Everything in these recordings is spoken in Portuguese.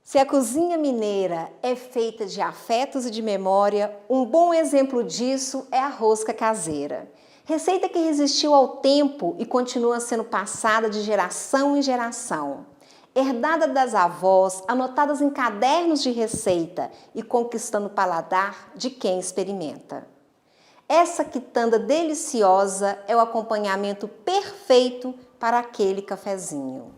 Se a cozinha mineira é feita de afetos e de memória, um bom exemplo disso é a rosca caseira. Receita que resistiu ao tempo e continua sendo passada de geração em geração. Herdada das avós, anotadas em cadernos de receita e conquistando o paladar de quem experimenta. Essa quitanda deliciosa é o acompanhamento perfeito para aquele cafezinho.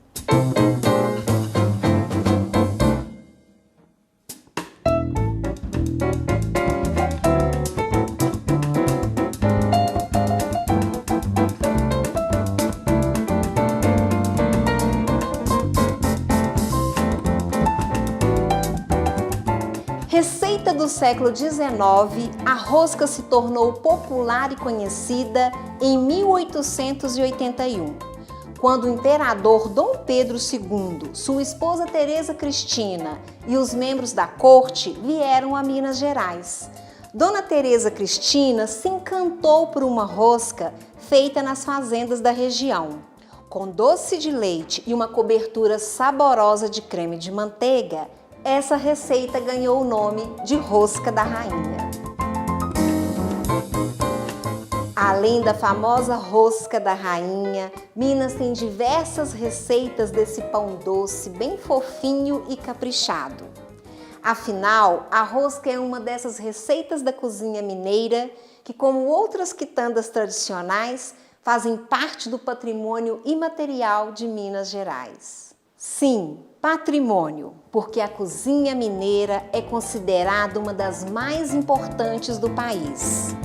Receita do século XIX, a rosca se tornou popular e conhecida em 1881, quando o imperador Dom Pedro II, sua esposa Teresa Cristina e os membros da corte vieram a Minas Gerais. Dona Teresa Cristina se encantou por uma rosca feita nas fazendas da região. Com doce de leite e uma cobertura saborosa de creme de manteiga, essa receita ganhou o nome de Rosca da Rainha. Além da famosa Rosca da Rainha, Minas tem diversas receitas desse pão doce bem fofinho e caprichado. Afinal, a rosca é uma dessas receitas da cozinha mineira que, como outras quitandas tradicionais, fazem parte do patrimônio imaterial de Minas Gerais. Sim, patrimônio, porque a cozinha mineira é considerada uma das mais importantes do país.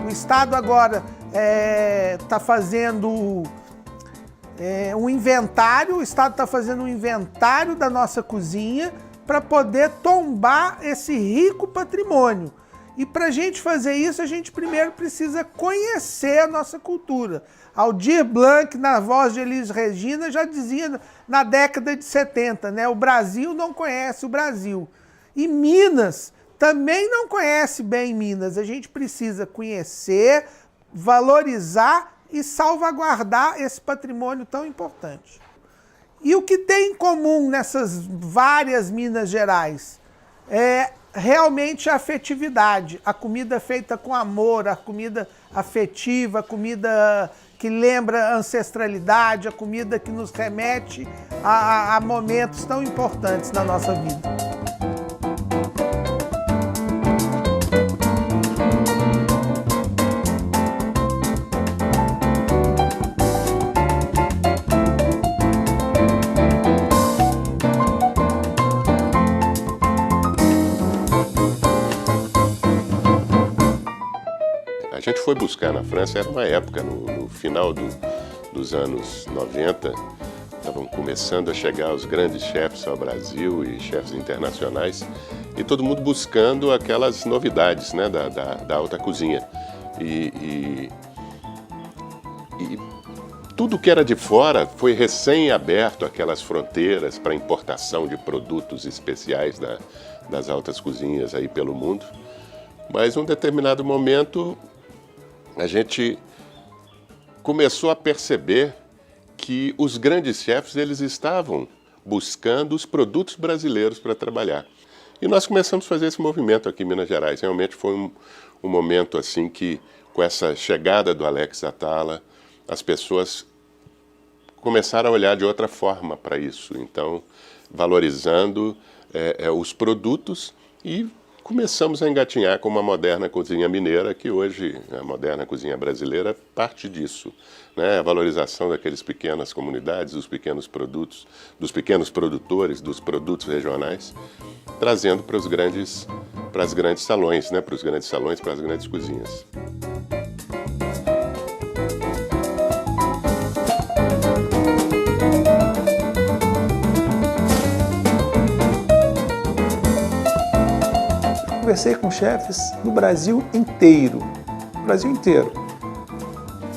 O Estado agora está fazendo um inventário, o Estado está fazendo um inventário da nossa cozinha para poder tombar esse rico patrimônio. E para a gente fazer isso, a gente primeiro precisa conhecer a nossa cultura. Aldir Blanc, na voz de Elis Regina, já dizia na década de 70, né? O Brasil não conhece o Brasil. E Minas também não conhece bem Minas. A gente precisa conhecer, valorizar e salvaguardar esse patrimônio tão importante. E o que tem em comum nessas várias Minas Gerais é realmente a afetividade, a comida feita com amor, a comida afetiva, a comida que lembra a ancestralidade, a comida que nos remete a momentos tão importantes na nossa vida. A gente foi buscar na França, era uma época, no final dos anos 90, estavam começando a chegar os grandes chefes ao Brasil e chefes internacionais, e todo mundo buscando aquelas novidades, né, da alta cozinha. E tudo que era de fora foi recém-aberto, aquelas fronteiras para importação de produtos especiais das altas cozinhas aí pelo mundo. Mas em um determinado momento, a gente começou a perceber que os grandes chefes eles estavam buscando os produtos brasileiros para trabalhar. E nós começamos a fazer esse movimento aqui em Minas Gerais. Realmente foi um momento assim que, com essa chegada do Alex Atala, as pessoas começaram a olhar de outra forma para isso. Então, valorizando os produtos e começamos a engatinhar com uma moderna cozinha mineira, que hoje, a moderna cozinha brasileira, parte disso, né? A valorização daquelas pequenas comunidades, dos pequenos produtos, dos pequenos produtores, dos produtos regionais, trazendo para os grandes salões, né? Para os grandes salões, para as grandes cozinhas. conversei com chefes do Brasil inteiro,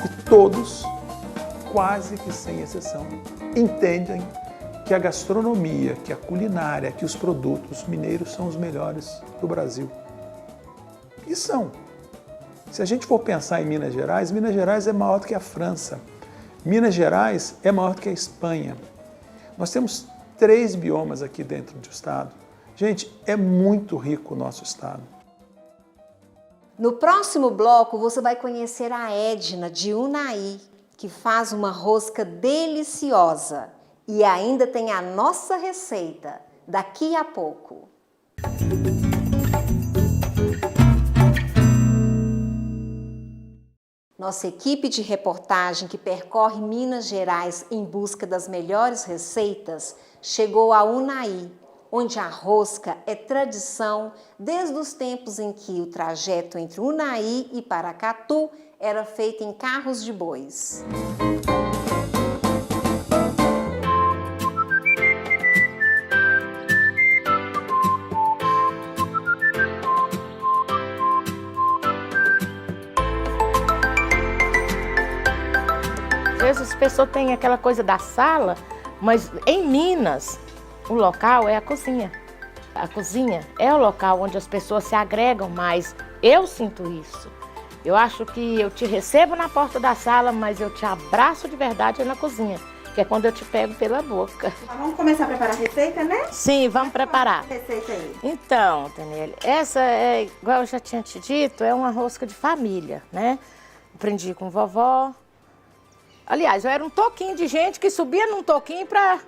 e todos, quase que sem exceção, entendem que a gastronomia, que a culinária, que os produtos mineiros são os melhores do Brasil. E são. Se a gente for pensar em Minas Gerais é maior do que a França. Minas Gerais é maior do que a Espanha. Nós temos 3 biomas aqui dentro do estado. Gente, é muito rico o nosso estado. No próximo bloco, você vai conhecer a Edna de Unai, que faz uma rosca deliciosa. E ainda tem a nossa receita, daqui a pouco. Nossa equipe de reportagem que percorre Minas Gerais em busca das melhores receitas chegou a Unai, onde a rosca é tradição desde os tempos em que o trajeto entre Unai e Paracatu era feito em carros de bois. Às vezes as pessoas têm aquela coisa da sala, mas em Minas o local é a cozinha. A cozinha é o local onde as pessoas se agregam mais. Eu sinto isso. Eu acho que eu te recebo na porta da sala, mas eu te abraço de verdade na cozinha, que é quando eu te pego pela boca. Vamos começar a preparar a receita, né? Sim, vamos preparar. Receita aí. Então, Daniele, essa é, igual eu já tinha te dito, é uma rosca de família, né? Aprendi com vovó. Aliás, eu era um toquinho de gente que subia num toquinho para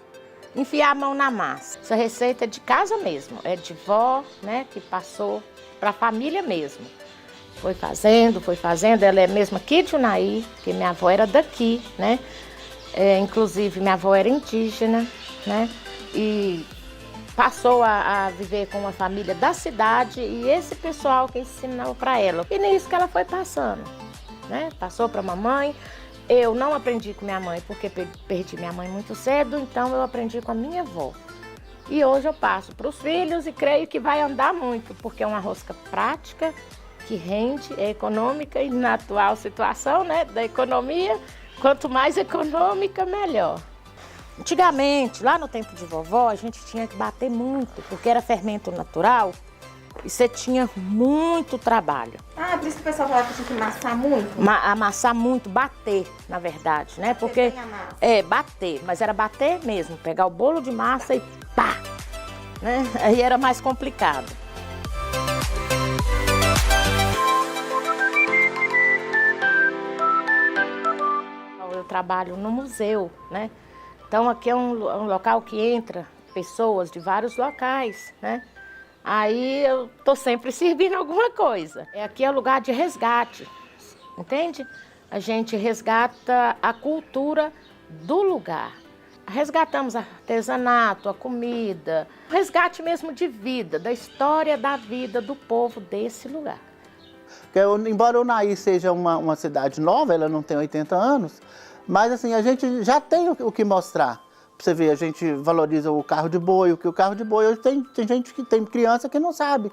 enfiar a mão na massa. Essa receita é de casa mesmo, é de vó, né, que passou para a família mesmo. Foi fazendo, ela é mesmo aqui de Unai, porque minha avó era daqui, né? Inclusive, minha avó era indígena, né? E passou a viver com uma família da cidade e esse pessoal que ensinou para ela. E nisso que ela foi passando, né? Passou para a mamãe. Eu não aprendi com minha mãe porque perdi minha mãe muito cedo, então eu aprendi com a minha avó. E hoje eu passo para os filhos e creio que vai andar muito, porque é uma rosca prática, que rende, é econômica e na atual situação, né, da economia, quanto mais econômica, melhor. Antigamente, lá no tempo de vovó, a gente tinha que bater muito, porque era fermento natural e você tinha muito trabalho. Ah, por isso que o pessoal fala que tinha que amassar muito? Amassar muito, bater, na verdade, né? Porque bater, mas era bater mesmo, pegar o bolo de massa e pá, né? Aí era mais complicado. Eu trabalho no museu, né? Então aqui é um local que entra pessoas de vários locais, né? Aí eu tô sempre servindo alguma coisa. Aqui é lugar de resgate, entende? A gente resgata a cultura do lugar. Resgatamos artesanato, a comida, resgate mesmo de vida, da história da vida do povo desse lugar. Embora Unai seja uma cidade nova, ela não tem 80 anos, mas assim, a gente já tem o que mostrar. Você vê, a gente valoriza o carro de boi, que o carro de boi hoje tem gente que tem criança que não sabe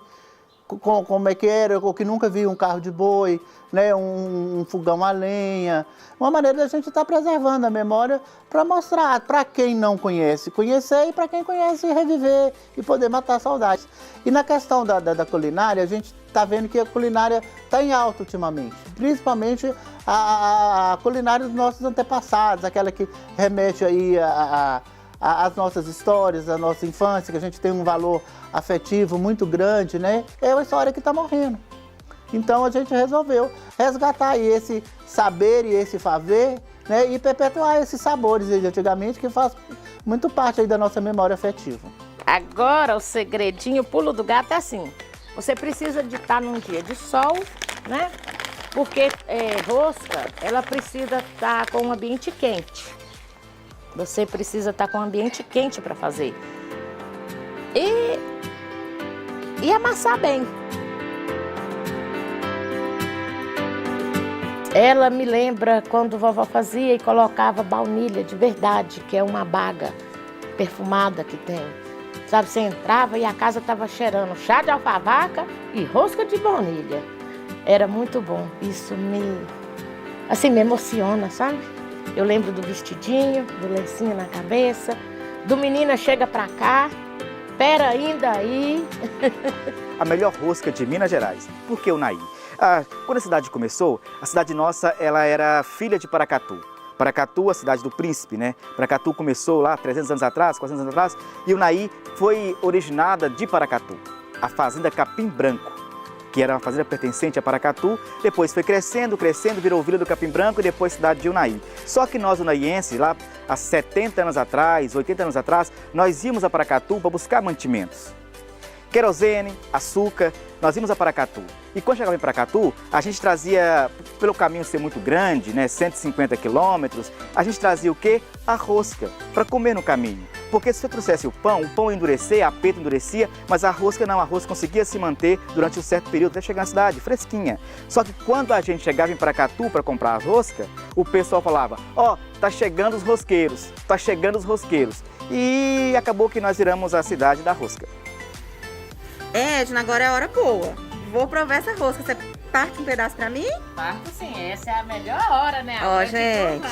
como é que era, ou que nunca viu um carro de boi, né, um fogão a lenha. Uma maneira da gente estar preservando a memória para mostrar para quem não conhece, conhecer, e para quem conhece, reviver e poder matar saudades. E na questão da culinária, a gente está vendo que a culinária está em alta ultimamente, principalmente a culinária dos nossos antepassados, aquela que remete aí às nossas histórias, à nossa infância, que a gente tem um valor afetivo muito grande, né? É uma história que está morrendo. Então a gente resolveu resgatar aí esse saber e esse fazer, né? E perpetuar esses sabores aí de antigamente, que faz muito parte aí da nossa memória afetiva. Agora o segredinho, o pulo do gato é assim. Você precisa de estar num dia de sol, né? Porque rosca, ela precisa estar com um ambiente quente. Você precisa estar com um ambiente quente para fazer. E amassar bem. Ela me lembra quando vovó fazia e colocava baunilha de verdade, que é uma baga perfumada que tem. Sabe, você entrava e a casa estava cheirando chá de alfavaca e rosca de baunilha. Era muito bom. Isso me emociona, sabe? Eu lembro do vestidinho, do lencinho na cabeça, do menina chega pra cá, pera ainda aí. A melhor rosca de Minas Gerais. Por que o Naí? Quando a cidade começou, a cidade nossa ela era filha de Paracatu. Paracatu, a cidade do príncipe, né? Paracatu começou lá 300 anos atrás, 400 anos atrás, e o Naí foi originada de Paracatu, a fazenda Capim Branco, que era uma fazenda pertencente a Paracatu, depois foi crescendo, virou Vila do Capim Branco e depois cidade de Unaí. Só que nós, unaienses, lá há 70 anos atrás, 80 anos atrás, nós íamos a Paracatu para buscar mantimentos. Querosene, açúcar, nós íamos a Paracatu. E quando chegava em Paracatu, a gente trazia, pelo caminho ser muito grande, né, 150 quilômetros, a gente trazia o quê? A rosca, para comer no caminho. Porque se você trouxesse o pão ia endurecer, a peta endurecia, mas a rosca não, a rosca conseguia se manter durante um certo período até chegar na cidade, fresquinha. Só que quando a gente chegava em Paracatu para comprar a rosca, o pessoal falava, tá chegando os rosqueiros, tá chegando os rosqueiros. E acabou que nós viramos a cidade da rosca. Edna, agora é a hora boa. Vou provar essa rosca. Você parte um pedaço pra mim? Parto sim, essa é a melhor hora, né? Ó, gente.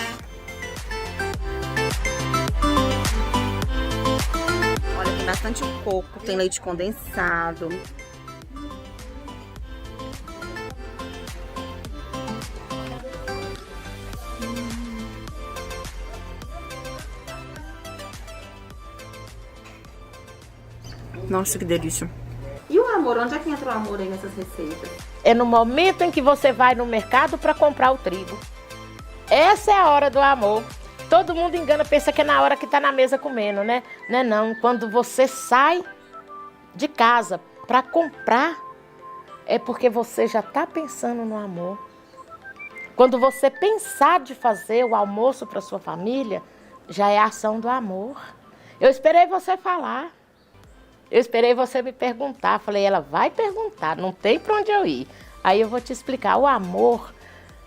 Olha, tem bastante coco, tem leite condensado. Nossa, que delícia. E o amor? Onde é que entra o amor aí nessas receitas? É no momento em que você vai no mercado para comprar o trigo. Essa é a hora do amor. Todo mundo engana, pensa que é na hora que está na mesa comendo, né? Não é não. Quando você sai de casa para comprar, é porque você já está pensando no amor. Quando você pensar de fazer o almoço para sua família, já é a ação do amor. Eu esperei você falar. Eu esperei você me perguntar. Falei, ela vai perguntar, não tem para onde eu ir. Aí eu vou te explicar. O amor,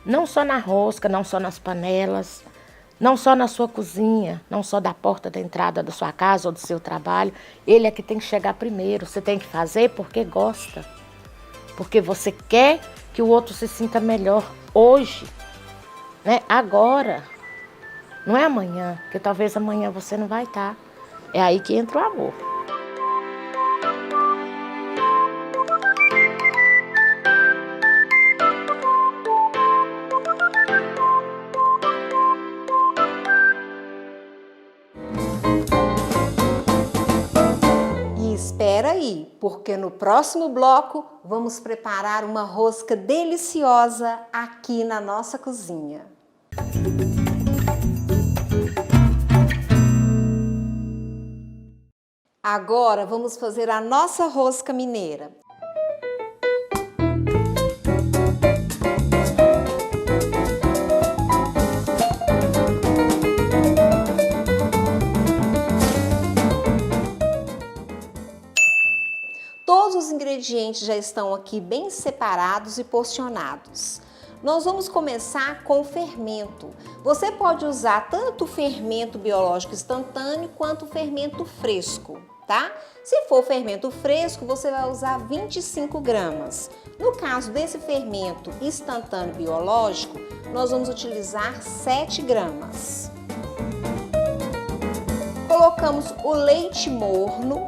não só na rosca, não só nas panelas, não só na sua cozinha, não só da porta da entrada da sua casa ou do seu trabalho. Ele é que tem que chegar primeiro. Você tem que fazer porque gosta. Porque você quer que o outro se sinta melhor hoje, né? Agora. Não é amanhã, porque talvez amanhã você não vai estar. É aí que entra o amor. Espera aí, porque no próximo bloco vamos preparar uma rosca deliciosa aqui na nossa cozinha. Agora vamos fazer a nossa rosca mineira. Todos os ingredientes já estão aqui bem separados e porcionados. Nós vamos começar com o fermento. Você pode usar tanto o fermento biológico instantâneo quanto o fermento fresco, tá? Se for fermento fresco, você vai usar 25 gramas. No caso desse fermento instantâneo biológico, nós vamos utilizar 7 gramas. Colocamos o leite morno.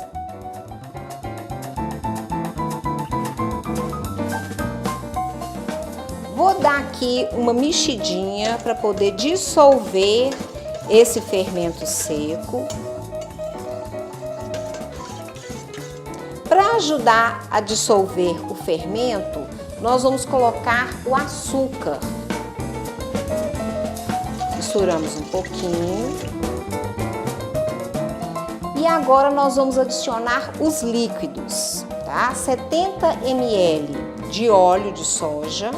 Vou dar aqui uma mexidinha para poder dissolver esse fermento seco. Para ajudar a dissolver o fermento, nós vamos colocar o açúcar. Misturamos um pouquinho. E agora nós vamos adicionar os líquidos, tá? 70 ml de óleo de soja.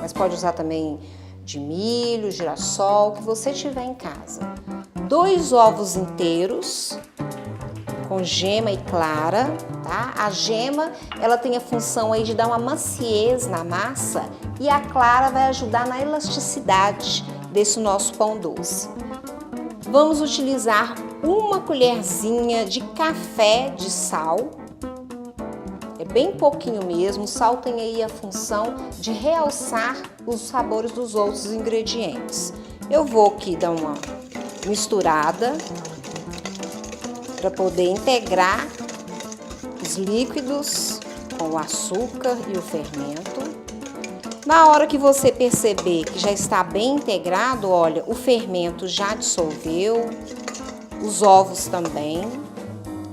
Mas pode usar também de milho, girassol, o que você tiver em casa. 2 ovos inteiros, com gema e clara, tá? A gema, ela tem a função aí de dar uma maciez na massa e a clara vai ajudar na elasticidade desse nosso pão doce. Vamos utilizar uma colherzinha de café de sal. É bem pouquinho mesmo, o sal tem aí a função de realçar os sabores dos outros ingredientes. Eu vou aqui dar uma misturada para poder integrar os líquidos com o açúcar e o fermento. Na hora que você perceber que já está bem integrado, olha, o fermento já dissolveu, os ovos também.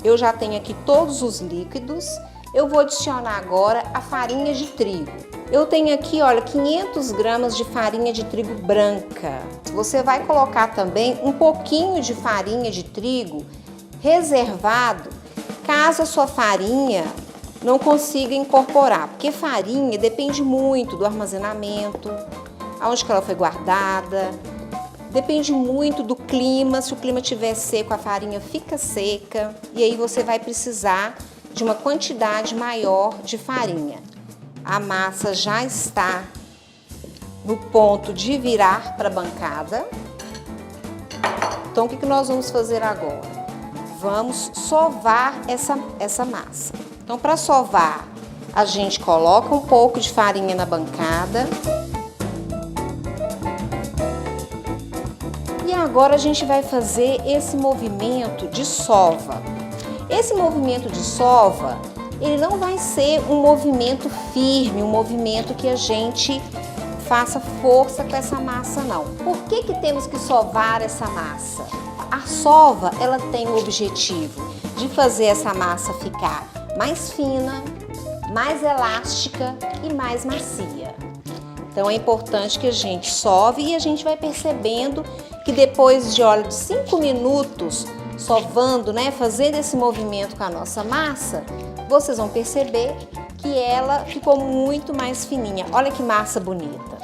Eu já tenho aqui todos os líquidos. Eu vou adicionar agora a farinha de trigo. Eu tenho aqui, olha, 500 gramas de farinha de trigo branca. Você vai colocar também um pouquinho de farinha de trigo reservado, caso a sua farinha não consiga incorporar, porque farinha depende muito do armazenamento, aonde que ela foi guardada, depende muito do clima. Se o clima estiver seco, a farinha fica seca e aí você vai precisar de uma quantidade maior de farinha. A massa já está no ponto de virar para a bancada. Então, o que nós vamos fazer agora? Vamos sovar essa massa. Então, para sovar, a gente coloca um pouco de farinha na bancada. E agora a gente vai fazer esse movimento de sova. Esse movimento de sova, ele não vai ser um movimento firme, um movimento que a gente faça força com essa massa, não. Por que temos que sovar essa massa? A sova, ela tem o objetivo de fazer essa massa ficar mais fina, mais elástica e mais macia. Então é importante que a gente sove e a gente vai percebendo que depois de 5 minutos sovando, né, fazendo esse movimento com a nossa massa, vocês vão perceber que ela ficou muito mais fininha. Olha que massa bonita.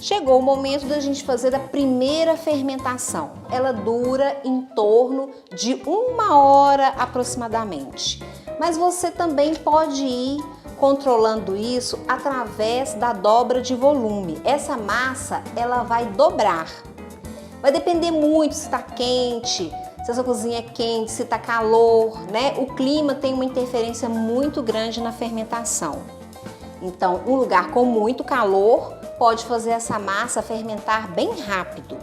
Chegou o momento da gente fazer a primeira fermentação. Ela dura em torno de 1 hora aproximadamente. Mas você também pode ir controlando isso através da dobra de volume. Essa massa, ela vai dobrar. Vai depender muito se está quente, se a sua cozinha é quente, se está calor, né? O clima tem uma interferência muito grande na fermentação. Então, um lugar com muito calor pode fazer essa massa fermentar bem rápido.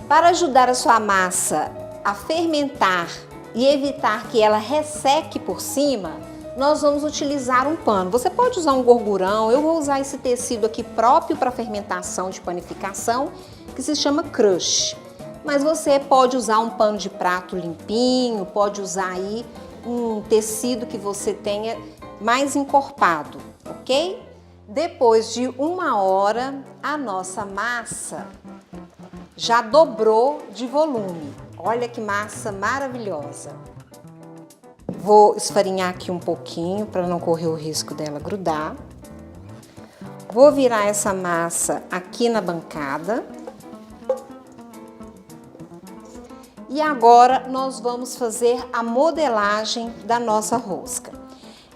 Para ajudar a sua massa a fermentar e evitar que ela resseque por cima, nós vamos utilizar um pano. Você pode usar um gorgurão, eu vou usar esse tecido aqui próprio para fermentação de panificação, que se chama crush. Mas você pode usar um pano de prato limpinho, pode usar aí um tecido que você tenha mais encorpado, ok? Depois de 1 hora, a nossa massa já dobrou de volume. Olha que massa maravilhosa. Vou esfarinhar aqui um pouquinho para não correr o risco dela grudar. Vou virar essa massa aqui na bancada. E agora nós vamos fazer a modelagem da nossa rosca.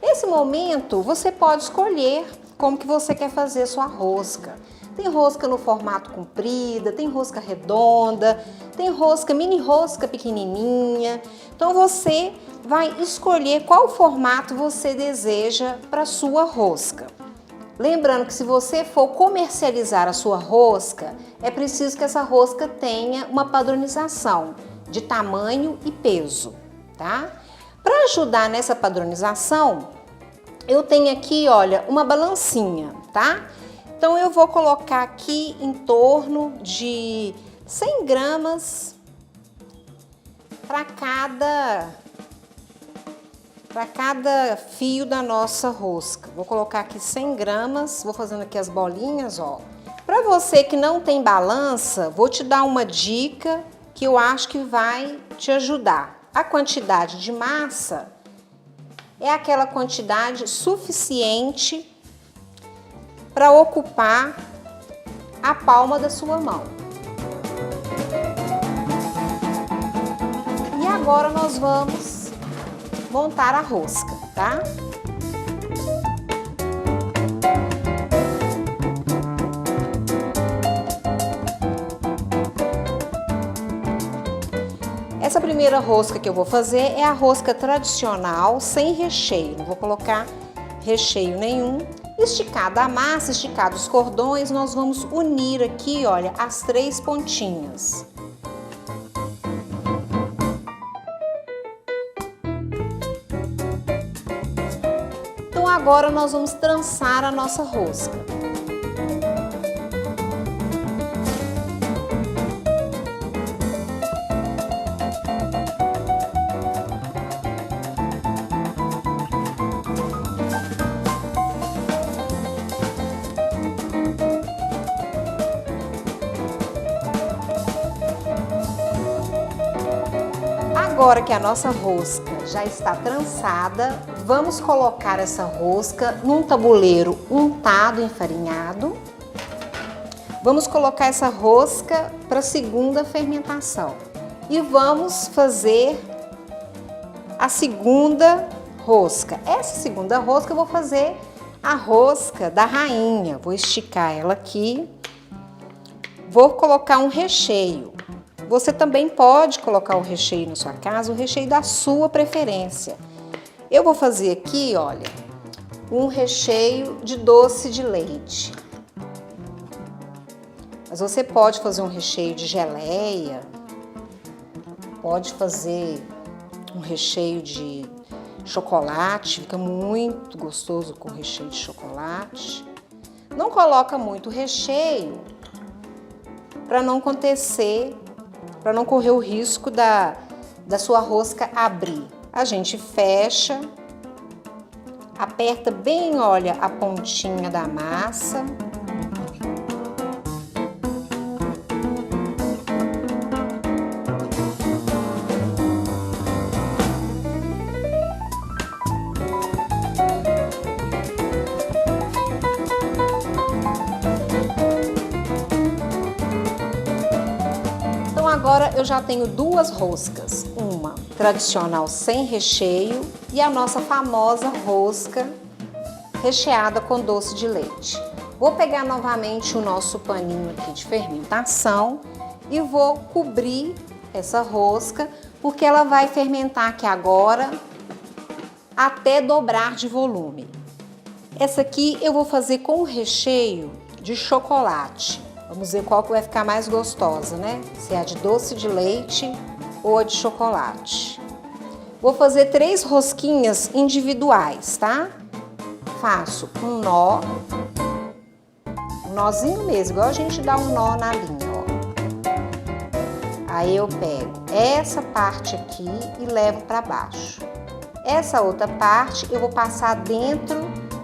Nesse momento, você pode escolher como que você quer fazer a sua rosca. Tem rosca no formato comprida, tem rosca redonda, tem rosca, mini rosca pequenininha. Então você vai escolher qual formato você deseja para sua rosca. Lembrando que se você for comercializar a sua rosca, é preciso que essa rosca tenha uma padronização de tamanho e peso, tá? Para ajudar nessa padronização, eu tenho aqui, olha, uma balancinha, tá? Então eu vou colocar aqui em torno de 100 gramas para cada fio da nossa rosca. Vou colocar aqui 100 gramas, vou fazendo aqui as bolinhas, ó. Para você que não tem balança, vou te dar uma dica que eu acho que vai te ajudar. A quantidade de massa é aquela quantidade suficiente para ocupar a palma da sua mão. E agora nós vamos montar a rosca, tá? Essa primeira rosca que eu vou fazer é a rosca tradicional, sem recheio. Não vou colocar recheio nenhum. Esticada a massa, esticados os cordões, nós vamos unir aqui, olha, as 3 pontinhas. Então agora nós vamos trançar a nossa rosca. Agora que a nossa rosca já está trançada, vamos colocar essa rosca num tabuleiro untado, enfarinhado. Vamos colocar essa rosca para a segunda fermentação. E vamos fazer a segunda rosca. Essa segunda rosca eu vou fazer a rosca da rainha. Vou esticar ela aqui. Vou colocar um recheio. Você também pode colocar o recheio na sua casa, o recheio da sua preferência. Eu vou fazer aqui, olha, um recheio de doce de leite. Mas você pode fazer um recheio de geleia, pode fazer um recheio de chocolate, fica muito gostoso com recheio de chocolate. Não coloca muito recheio para não acontecer, para não correr o risco da sua rosca abrir. A gente fecha, aperta bem, olha, a pontinha da massa. Agora eu já tenho 2 roscas, uma tradicional sem recheio e a nossa famosa rosca recheada com doce de leite. Vou pegar novamente o nosso paninho aqui de fermentação e vou cobrir essa rosca, porque ela vai fermentar aqui agora até dobrar de volume. Essa aqui eu vou fazer com recheio de chocolate. Vamos ver qual que vai ficar mais gostosa, né? Se é a de doce de leite ou a de chocolate. Vou fazer 3 rosquinhas individuais, tá? Faço um nó, um nozinho mesmo, igual a gente dá um nó na linha, ó. Aí eu pego essa parte aqui e levo para baixo. Essa outra parte eu vou passar dentro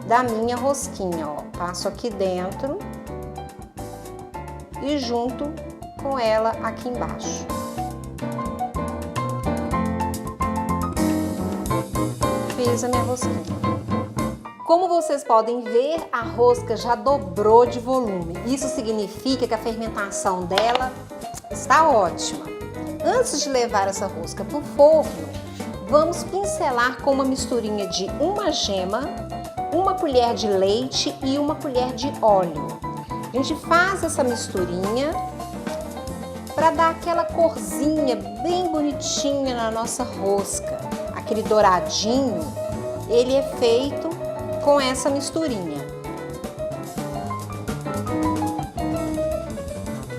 da minha rosquinha, ó. Passo aqui dentro e junto com ela aqui embaixo. Fiz a minha rosquinha. Como vocês podem ver, a rosca já dobrou de volume. Isso significa que a fermentação dela está ótima. Antes de levar essa rosca para o forno, vamos pincelar com uma misturinha de uma gema, uma colher de leite e uma colher de óleo. A gente faz essa misturinha para dar aquela corzinha bem bonitinha na nossa rosca. Aquele douradinho, ele é feito com essa misturinha.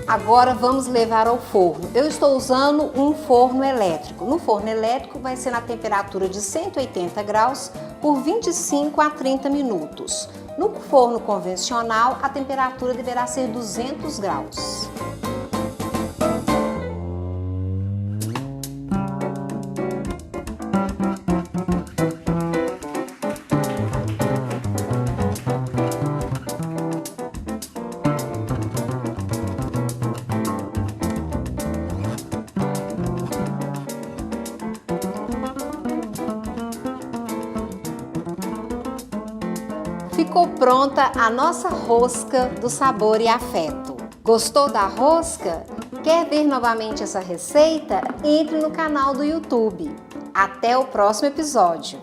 Agora vamos levar ao forno. Eu estou usando um forno elétrico. No forno elétrico vai ser na temperatura de 180 graus por 25 a 30 minutos. No forno convencional, a temperatura deverá ser 200 graus. Ficou pronta a nossa rosca do sabor e afeto. Gostou da rosca? Quer ver novamente essa receita? Entre no canal do YouTube. Até o próximo episódio!